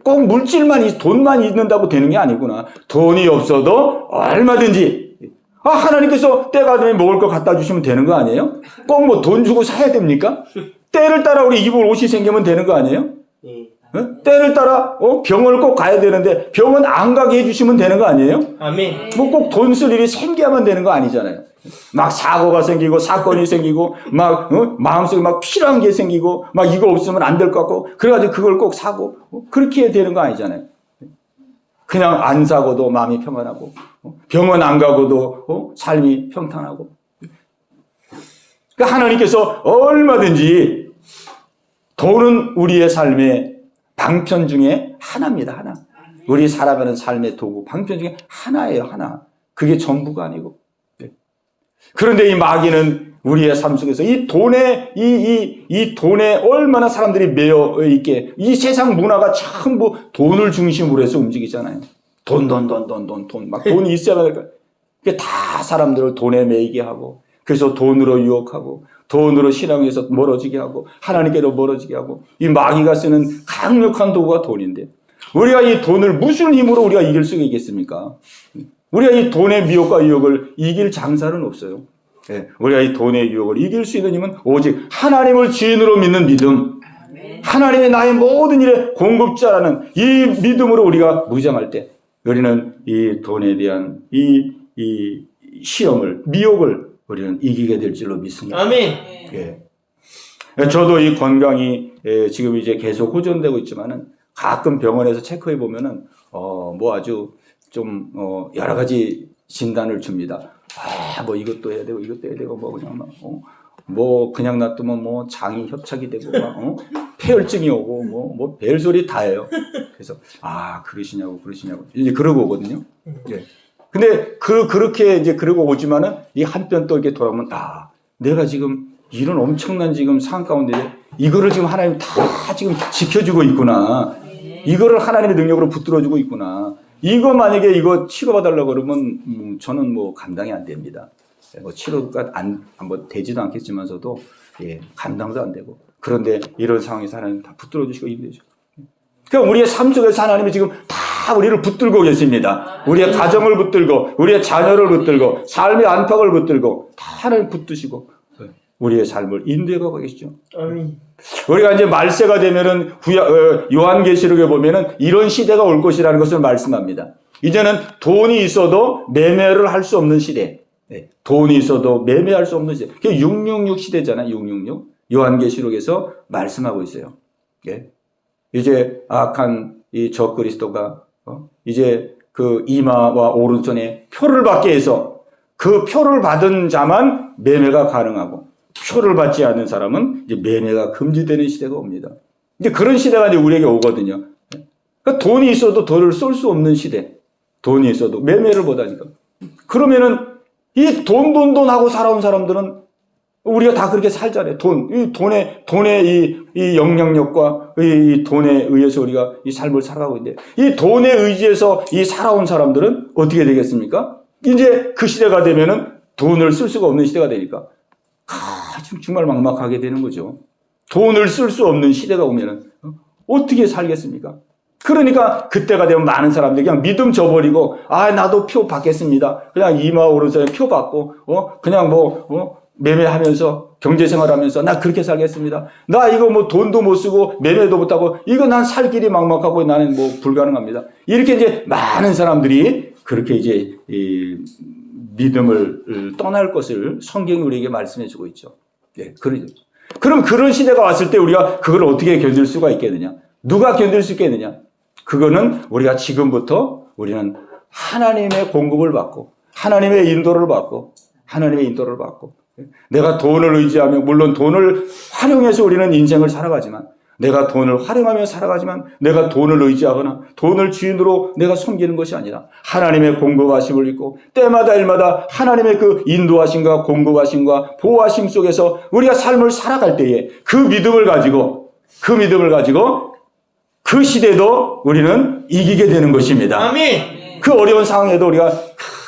꼭 물질만, 돈만 있는다고 되는 게 아니구나. 돈이 없어도 얼마든지 하나님께서 때가 되면 먹을 거 갖다 주시면 되는 거 아니에요? 꼭 뭐 돈 주고 사야 됩니까? 때를 따라 우리 입을 옷이 생기면 되는 거 아니에요? 때를 따라 병원을 꼭 가야 되는데 병원 안 가게 해주시면 되는 거 아니에요? 아멘. 뭐 꼭 돈 쓸 일이 생겨야만 되는 거 아니잖아요. 막 사고가 생기고 사건이 생기고 막 마음속에 막 필요한 게 생기고 막 이거 없으면 안 될 것 같고 그래가지고 그걸 꼭 사고 그렇게 해야 되는 거 아니잖아요. 그냥 안 사고도 마음이 평안하고 병원 안 가고도 삶이 평탄하고. 그러니까 하나님께서 얼마든지 돈은 우리의 삶의 방편 중에 하나입니다. 하나. 우리 살아가는 삶의 도구 방편 중에 하나예요. 하나. 그게 전부가 아니고. 그런데 이 마귀는 우리의 삶 속에서 이 돈에 이 돈에 얼마나 사람들이 매여 있게 이 세상 문화가 전부 돈을 중심으로 해서 움직이잖아요. 돈 막 돈이 있어야만 할까. 그게 다 사람들을 돈에 매이게 하고 그래서 돈으로 유혹하고 돈으로 신앙에서 멀어지게 하고 하나님께로 멀어지게 하고 이 마귀가 쓰는 강력한 도구가 돈인데 우리가 이 돈을 무슨 힘으로 우리가 이길 수가 있겠습니까? 우리가 이 돈의 미혹과 유혹을 이길 장사는 없어요. 우리가 이 돈의 유혹을 이길 수 있는 힘은 오직 하나님을 주인으로 믿는 믿음, 하나님의 나의 모든 일의 공급자라는 이 믿음으로 우리가 무장할 때 우리는 이 돈에 대한 이 시험을, 미혹을 우리는 이기게 될 줄로 믿습니다. 아멘. 저도 이 건강이 지금 이제 계속 호전되고 있지만은 가끔 병원에서 체크해 보면은 뭐 아주 좀 여러 가지 진단을 줍니다. 뭐 이것도 해야 되고 이것도 해야 되고 뭐 그냥 뭐 그냥 놔두면 뭐 장이 협착이 되고 막 폐혈증이 오고 뭐 별소리 다 해요. 그래서 그러시냐고 이제 그러고 오거든요. 근데 그렇게 이제 그러고 오지만은 이 한편 또 이렇게 돌아보면 내가 지금 이런 엄청난 지금 상황 가운데 이거를 지금 하나님 다 지금 지켜주고 있구나. 이거를 하나님의 능력으로 붙들어주고 있구나. 이거 만약에 이거 치료받으려고 그러면 저는 뭐 감당이 안 됩니다. 뭐 치료가 뭐 되지도 않겠지만서도 감당도 안 되고. 그런데 이런 상황에서 하나님 다 붙들어 주시고 힘내죠. 그러니까 우리의 삶 속에서 하나님이 지금 다 우리를 붙들고 계십니다. 우리의 가정을 붙들고 우리의 자녀를 붙들고 삶의 안팎을 붙들고 다 하나님 붙드시고 우리의 삶을 인도해가고 계시죠. 아멘. 우리가 이제 말세가 되면은 요한계시록에 보면은 이런 시대가 올 것이라는 것을 말씀합니다. 이제는 돈이 있어도 매매를 할 수 없는 시대. 돈이 있어도 매매할 수 없는 시대. 그게 666 시대잖아요. 666. 요한계시록에서 말씀하고 있어요. 이제 악한 이 적그리스도가 이제 그 이마와 오른손에 표를 받게 해서 그 표를 받은 자만 매매가 가능하고 표를 받지 않는 사람은 이제 매매가 금지되는 시대가 옵니다. 이제 그런 시대가 이제 우리에게 오거든요. 그러니까 돈이 있어도 돈을 쏠 수 없는 시대. 돈이 있어도 매매를 못하니까. 그러면은 이 돈 하고 살아온 사람들은 우리가 다 그렇게 살잖아요. 돈의 이 영향력과 이 돈에 의해서 우리가 이 삶을 살아가고 있는데 이 돈에 의지해서 이 살아온 사람들은 어떻게 되겠습니까? 이제 그 시대가 되면은 돈을 쓸 수가 없는 시대가 되니까 정말 막막하게 되는 거죠. 돈을 쓸 수 없는 시대가 오면은 어떻게 살겠습니까? 그러니까 그때가 되면 많은 사람들이 그냥 믿음 저버리고 나도 표 받겠습니다. 그냥 이마 오른손에 표 받고 그냥 매매하면서 경제생활하면서 나 그렇게 살겠습니다. 나 이거 뭐 돈도 못 쓰고 매매도 못하고 이거 난 살 길이 막막하고 나는 뭐 불가능합니다. 이렇게 이제 많은 사람들이 그렇게 이제 이 믿음을 떠날 것을 성경이 우리에게 말씀해 주고 있죠. 그러죠. 그럼 그런 시대가 왔을 때 우리가 그걸 어떻게 견딜 수가 있겠느냐? 누가 견딜 수 있겠느냐? 그거는 우리가 지금부터 우리는 하나님의 공급을 받고 하나님의 인도를 받고 내가 돈을 의지하며 물론 돈을 활용해서 우리는 인생을 살아가지만 내가 돈을 활용하며 살아가지만 내가 돈을 의지하거나 돈을 주인으로 내가 섬기는 것이 아니라 하나님의 공급하심을 믿고 때마다 일마다 하나님의 그 인도하심과 공급하심과 보호하심 속에서 우리가 삶을 살아갈 때에 그 믿음을 가지고 그 시대도 우리는 이기게 되는 것입니다. 아멘. 그 어려운 상황에도 우리가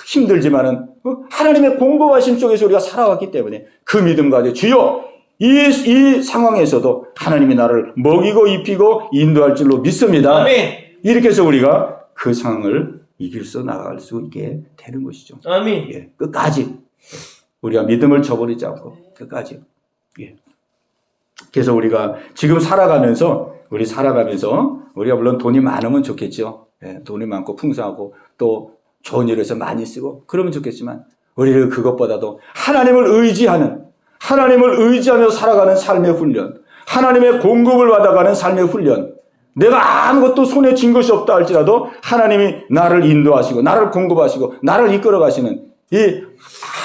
힘들지만은 하나님의 공급하심 속에서 우리가 살아왔기 때문에 그 믿음 가지고 주여 이 상황에서도 하나님이 나를 먹이고 입히고 인도할 줄로 믿습니다. 아멘. 이렇게 해서 우리가 그 상황을 이길 수 나갈 수 있게 되는 것이죠. 아멘. 예, 끝까지 우리가 믿음을 저버리지 않고 끝까지. 예. 그래서 우리가 지금 살아가면서 우리가 물론 돈이 많으면 좋겠죠. 예, 돈이 많고 풍성하고 또 좋은 일에서 많이 쓰고 그러면 좋겠지만 우리는 그것보다도 하나님을 의지하며 살아가는 삶의 훈련, 하나님의 공급을 받아가는 삶의 훈련, 내가 아무것도 손에 쥔 것이 없다 할지라도 하나님이 나를 인도하시고 나를 공급하시고 나를 이끌어 가시는 이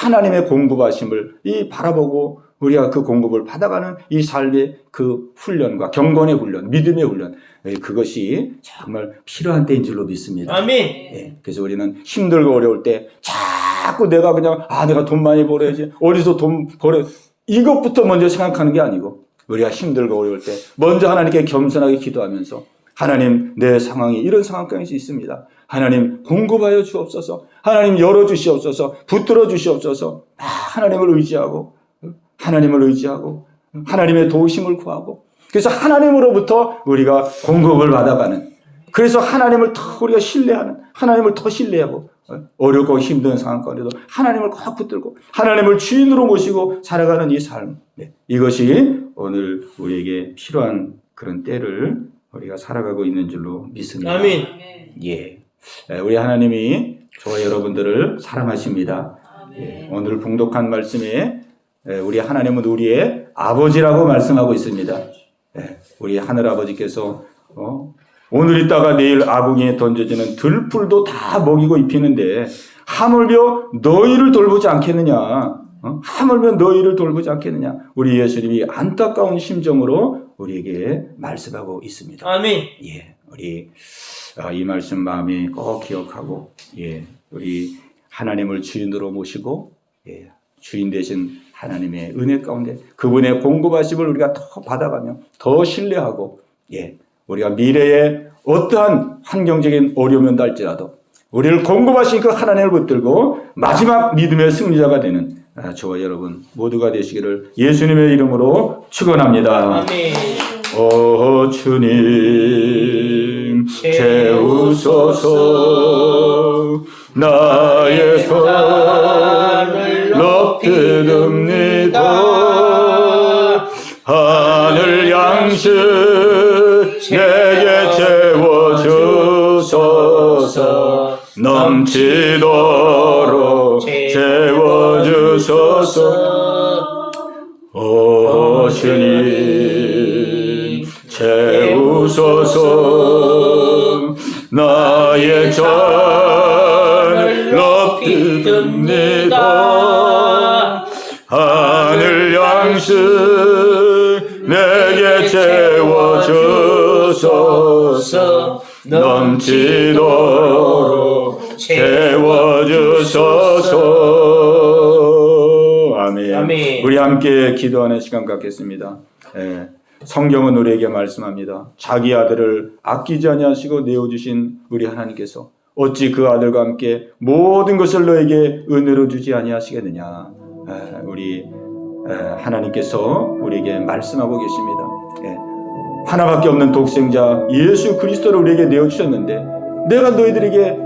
하나님의 공급하심을 바라보고 우리가 그 공급을 받아가는 이 삶의 그 훈련과 경건의 훈련, 믿음의 훈련, 그것이 정말 필요한 때인 줄로 믿습니다. 아멘. 예, 그래서 우리는 힘들고 어려울 때 자꾸 내가 그냥 내가 돈 많이 벌어야지, 어디서 돈 벌어, 이것부터 먼저 생각하는 게 아니고 우리가 힘들고 어려울 때 먼저 하나님께 겸손하게 기도하면서 하나님, 내 상황이 이런 상황까지 있습니다. 하나님 공급하여 주옵소서, 하나님 열어주시옵소서, 붙들어 주시옵소서. 하나님을 의지하고 하나님의 도우심을 구하고, 그래서 하나님으로부터 우리가 공급을 받아가는, 그래서 하나님을 더 우리가 신뢰하는, 하나님을 더 신뢰하고 어렵고 힘든 상황 가운데도 하나님을 꼭 붙들고 하나님을 주인으로 모시고 살아가는 이 삶, 이것이 오늘 우리에게 필요한 그런 때를 우리가 살아가고 있는 줄로 믿습니다. 아멘. 예, 우리 하나님이 저와 여러분들을 사랑하십니다. 예, 오늘 봉독한 말씀에 우리 하나님은 우리의 아버지라고 말씀하고 있습니다. 예, 우리 하늘 아버지께서 오늘 있다가 내일 아궁이에 던져지는 들풀도 다 먹이고 입히는데 하물며 너희를 돌보지 않겠느냐? 하물며 너희를 돌보지 않겠느냐? 우리 예수님이 안타까운 심정으로 우리에게 말씀하고 있습니다. 아멘. 예, 우리 이 말씀 마음에 꼭 기억하고, 예, 우리 하나님을 주인으로 모시고, 예, 주인 되신 하나님의 은혜 가운데 그분의 공급하심을 우리가 더 받아가며 더 신뢰하고, 예, 우리가 미래에 어떠한 환경적인 어려움이 온다 할지라도 우리를 공급하신 그 하나님을 붙들고 마지막 믿음의 승리자가 되는 저와 여러분 모두가 되시기를 예수님의 이름으로 축원합니다. 아멘. 오 주님 채우소서, 나의 손을 높이 듭니다. 하늘 양식 내게 채워주소서, 넘치도록 채워주소서. 오 주님 채우소서, 나의 잔을 높이 듭니다. 하늘 양식 내게 채워주소서, 넘치도록 채워주소서. 아멘. 아멘. 우리 함께 기도하는 시간 갖겠습니다. 예. 성경은 우리에게 말씀합니다. 자기 아들을 아끼지 아니하시고 내어주신 우리 하나님께서 어찌 그 아들과 함께 모든 것을 너에게 은혜로 주지 아니하시겠느냐. 우리 하나님께서 우리에게 말씀하고 계십니다. 하나밖에 없는 독생자 예수 그리스도를 우리에게 내어주셨는데 내가 너희들에게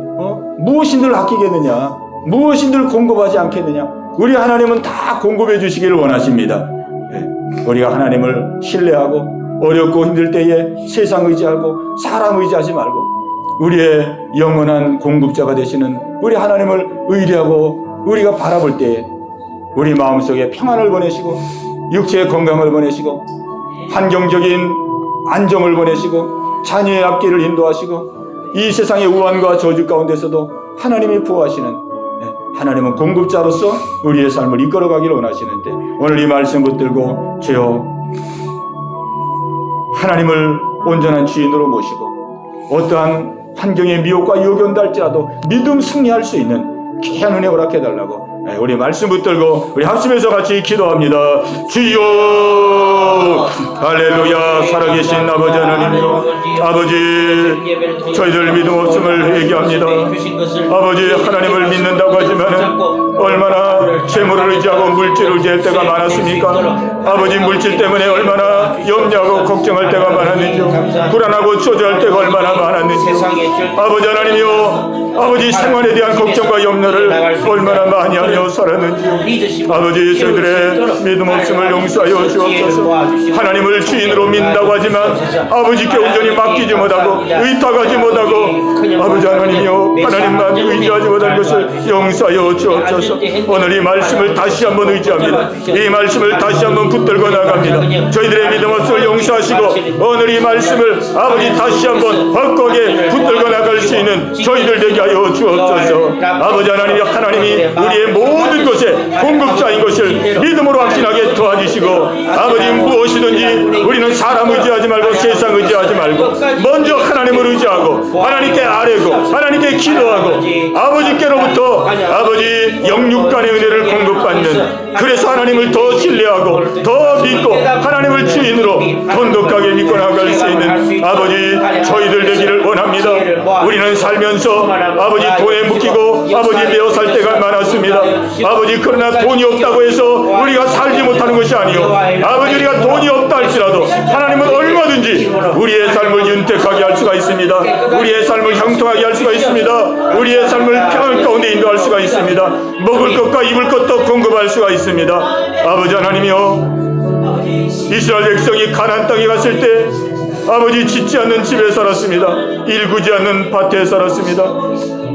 무엇인들 아끼겠느냐, 무엇인들 공급하지 않겠느냐. 우리 하나님은 다 공급해 주시기를 원하십니다. 우리가 하나님을 신뢰하고 어렵고 힘들 때에 세상 의지하고 사람 의지하지 말고 우리의 영원한 공급자가 되시는 우리 하나님을 의뢰하고 우리가 바라볼 때에 우리 마음속에 평안을 보내시고 육체의 건강을 보내시고 환경적인 안정을 보내시고 자녀의 앞길을 인도하시고 이 세상의 우환과 저주 가운데서도 하나님이 보호하시는 하나님은 공급자로서 우리의 삶을 이끌어가기를 원하시는데 오늘 이 말씀 붙들고 주여 하나님을 온전한 주인으로 모시고 어떠한 환경의 미혹과 유혹이 온다 할지라도 믿음 승리할 수 있는 귀한 은혜 허락해달라고 우리 말씀 붙들고 우리 합심해서 같이 기도합니다. 주여 할렐루야. 살아계신 아버지 하나님이여, 아버지 저희들 믿음 없음을 회개합니다. 아버지 하나님을 믿는다고 하지만 얼마나 재물을 의지하고 물질을 의지할 때가 많았습니까? 아버지 물질 때문에 얼마나 염려하고 걱정할 때가 많았는지요. 불안하고 초조할 때가 얼마나 많았는지요. 아버지 하나님이여, 아버지 생활에 대한 걱정과 염려를 얼마나 많이 하며 살았는지요. 아버지 저희들의 믿음 없음을 용서하여 주옵소서. 하나님을 주인으로 믿는다고 하지만 아버지께 온전히 맡기지 못하고 의탁하지 못하고 아버지 하나님이여, 하나님만 의지하지 못한 것을 용서하여 주옵소서. 오늘 이 말씀을 다시 한번 의지합니다. 이 말씀을 다시 한번 붙들고 나갑니다. 저희들의 믿음 없음을 용서하시고 오늘 이 말씀을 아버지 다시 한번 확고하게 붙들고 나갈 수 있는 저희들 되게 하여 주옵소서. 아버지 하나님, 하나님이 우리의 모든 것에 공급자인 것을 믿음으로 확신하게 도와주시고 아버지 무엇이든지 우리는 사람 의지하지 말고 세상 의지하지 말고 먼저 하나님을 의지하고 하나님께 아뢰고 하나님께 기도하고 아버지께로부터 아버지 영육간의 은혜를 공급받는, 그래서 하나님을 더 신뢰하고 더 믿고 하나님을 주인으로 돈독하게 믿고 나갈 수 있는 아버지 저희들 되기를 원합니다. 우리는 살면서 아버지 돈에 묶이고 아버지 매어 살 때가 많았습니다. 아버지 그러나 돈이 없다고 해서 우리가 살지 못하는 것이 아니요, 아버지 우리가 돈이 없다 할지라도 하나님은 얼마든지 우리의 삶을 윤택하게 할 수가 있습니다. 우리의 삶을 형통하게 할 수가 있습니다. 우리의 삶을 평안 가운데 인도할 수가 있습니다. 먹을 것과 입을 것도 공급할 수가 있습니다. 아버지 하나님이여, 이스라엘 백성이 가나안 땅에 갔을 때 아버지 짓지 않는 집에 살았습니다. 일구지 않는 밭에 살았습니다.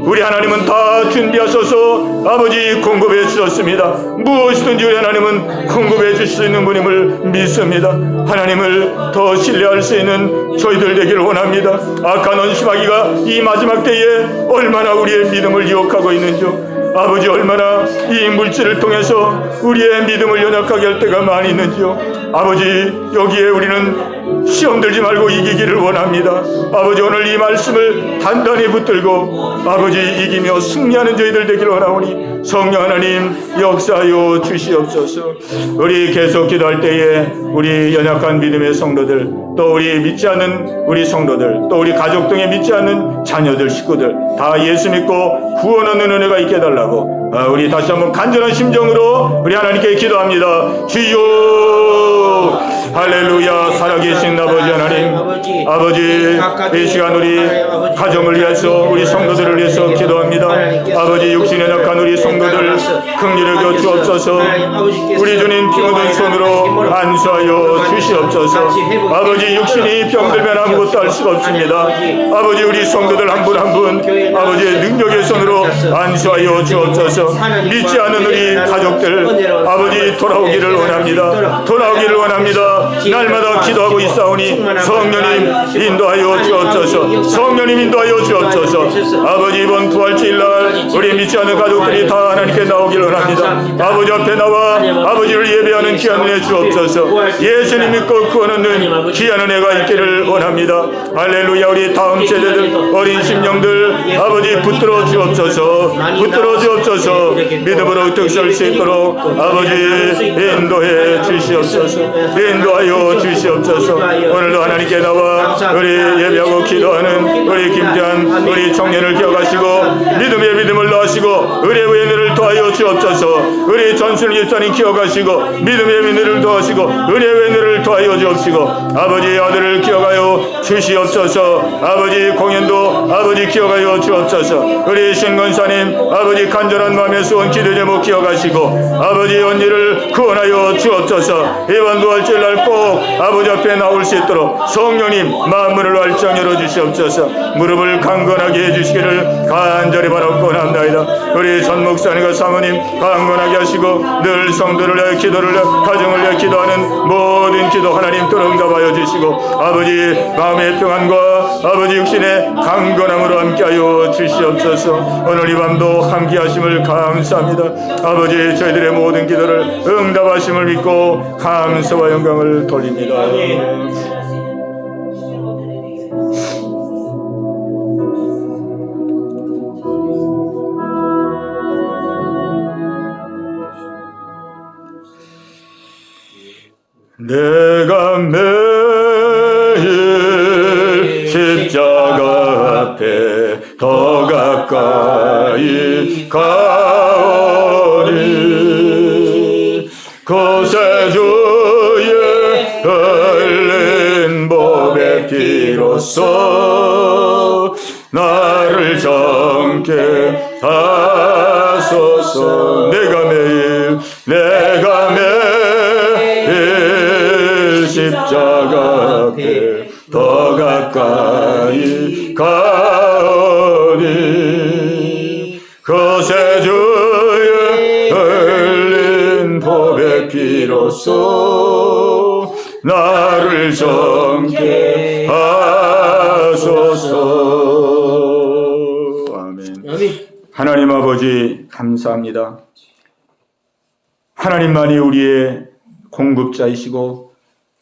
우리 하나님은 다 준비하셔서 아버지 공급해 주셨습니다. 무엇이든지 우리 하나님은 공급해 주실 수 있는 분임을 믿습니다. 하나님을 더 신뢰할 수 있는 저희들 되기를 원합니다. 악한 원수마귀가 이 마지막 때에 얼마나 우리의 믿음을 유혹하고 있는지요. 아버지 얼마나 이 물질을 통해서 우리의 믿음을 연약하게 할 때가 많이 있는지요. 아버지 여기에 우리는 시험 들지 말고 이기기를 원합니다. 아버지 오늘 이 말씀을 단단히 붙들고 아버지 이기며 승리하는 저희들 되기를 원하오니 성령 하나님 역사하여 주시옵소서. 우리 계속 기도할 때에 우리 연약한 믿음의 성도들, 또 우리 믿지 않는 우리 성도들, 또 우리 가족 등에 믿지 않는 자녀들, 식구들 다 예수 믿고 구원 얻는 은혜가 있게 해달라고 우리 다시 한번 간절한 심정으로 우리 하나님께 기도합니다. 주여 할렐루야. 살아계신 아버지 하나님, 아버지 이 시간 우리 가정을 위해서 우리 성도들을 위해서 기도합니다. 아버지 육신에 약한 우리 성도들 긍휼히 여겨 주옵소서. 우리 주님 피 묻은 손으로 안수하여 주시옵소서. 아버지 육신이 병들면 아무것도 할 수가 없습니다. 아버지 우리 성도들 한 분 한 분 아버지의 능력의 손으로 안수하여 주옵소서. 믿지 않는 우리 가족들 아버지 돌아오기를 원합니다. 돌아오기를 원합니다. 날마다 기도하고 있사오니 성령님 인도하여 주옵소서. 성령님 인도하여 주옵소서. 아버지 이번 부활주일날 우리 믿지 않는 가족들이 다 하나님께 나오기를 원합니다. 아버지 앞에 나와 아버지를 예배하는 귀한 은혜 주옵소서. 예수님 믿고 구원 얻는 귀한 은혜가 있기를 원합니다. 할렐루야. 우리 다음 세대들 어린 심령들 아버지 붙들어 주옵소서. 붙들어 주옵소서. 믿음으로 득설 수 있도록 아버지 인도해 주시옵소서. 인도하여 주시옵소서. 오늘도 하나님께 나와 우리 예배하고 기도하는 우리 김태한 우리 청년을 기억하시고 믿음의 믿음을 넣으시고 의뢰의 은혜를 더하여 주옵소서. 우리 전순 집사님 기억하시고 믿음의 은혜를 더하시고 의뢰의 은혜를 더하여 주옵시고 아버지 아들을 기억하여 주시옵소서. 아버지 공연도 아버지 기억하여 주옵소서. 우리 신건사님 아버지 간절한 마음의 소원 기도 제목 기억하시고 아버지 언니를 구원하여 주옵소서. 이번 부활주일날 꼭 아버지 앞에 나올 수 있도록 성령님 마음문을 활짝 열어주시옵소서. 무릎을 강건하게 해주시기를 간절히 바라고 원합니다. 우리 전 목사님과 사모님 강건하게 하시고 늘 성도를 위해 기도를 위해 가정을 위해 기도하는 모든 기도 하나님 들응답하여 주시고 아버지 마음의 평안과 아버지 육신의 강건함으로 함께하여 주시옵소서. 오늘 이 밤도 함께하심을 감사합니다. 아버지 저희들의 모든 기도를 응답하심을 믿고 감사와 영광을 돌립니다. 비로소 나를 정케 하소서. 내가 매일 십자가 앞에 더 가까이 가오니 그새 주의 흘린 보배 피로소 나를 정케 하소서. 아멘. 하나님 아버지 감사합니다. 하나님만이 우리의 공급자이시고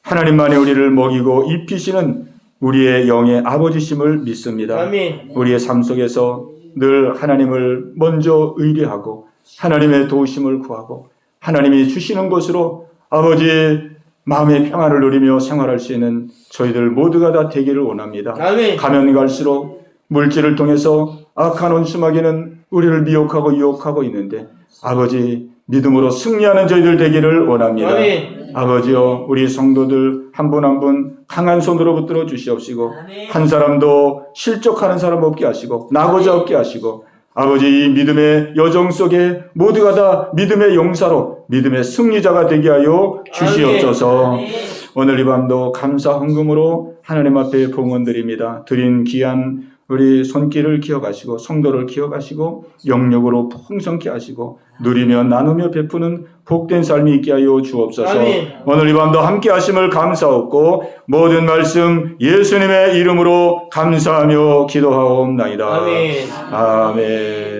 하나님만이 우리를 먹이고 입히시는 우리의 영의 아버지심을 믿습니다. 아멘. 우리의 삶 속에서 늘 하나님을 먼저 의뢰하고 하나님의 도우심을 구하고 하나님이 주시는 것으로 아버지의 마음의 평안을 누리며 생활할 수 있는 저희들 모두가 다 되기를 원합니다. 아멘. 가면 갈수록 물질을 통해서 악한 원수마귀는 우리를 미혹하고 유혹하고 있는데 아버지 믿음으로 승리하는 저희들 되기를 원합니다. 아멘. 아버지여 우리 성도들 한 분 한 분 강한 손으로 붙들어 주시옵시고 아멘. 한 사람도 실족하는 사람 없게 하시고 나고자 없게 하시고 아버지 이 믿음의 여정 속에 모두가 다 믿음의 용사로 믿음의 승리자가 되게 하여 주시옵소서. 아멘. 오늘 이 밤도 감사 헌금으로 하나님 앞에 봉헌드립니다. 드린 귀한 우리 손길을 기억하시고 성도를 기억하시고 영역으로 풍성케 하시고 누리며 나누며 베푸는 복된 삶이 있게 하여 주옵소서. 아멘. 오늘 이 밤도 함께 하심을 감사하고 모든 말씀 예수님의 이름으로 감사하며 기도하옵나이다. 아멘. 아멘.